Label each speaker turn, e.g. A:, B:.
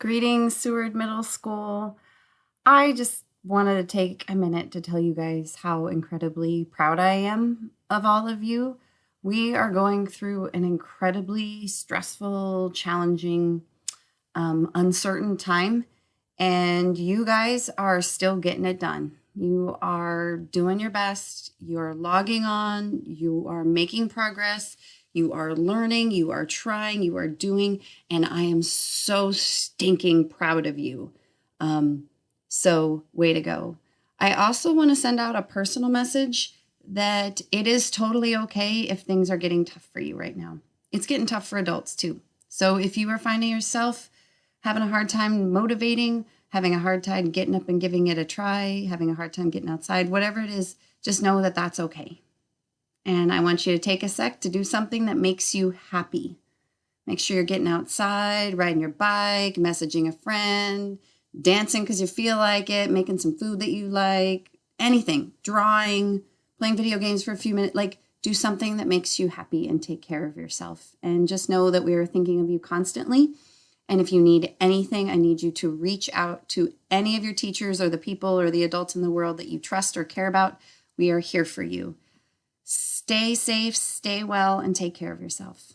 A: Greetings, Seward Middle School. I just wanted to take a minute to tell you guys how incredibly proud I am of all of you. We are going through an incredibly stressful, challenging, uncertain time, and you guys are still getting it done. You are doing your best, you're logging on, you are making progress, you are learning, you are trying, you are doing, and I am so stinking proud of you. So, way to go. I also want to send out a personal message that it is totally okay if things are getting tough for you right now. It's getting tough for adults too. So, if you are finding yourself having a hard time motivating, having a hard time getting up and giving it a try, having a hard time getting outside, whatever it is, just know that that's okay. And I want you to take a sec to do something that makes you happy. Make sure you're getting outside, riding your bike, messaging a friend, dancing because you feel like it, making some food that you like, anything, drawing, playing video games for a few minutes. Like, do something that makes you happy and take care of yourself. And just know that we are thinking of you constantly. And if you need anything, I need you to reach out to any of your teachers or the people or the adults in the world that you trust or care about. We are here for you. Stay safe, stay well, and take care of yourself.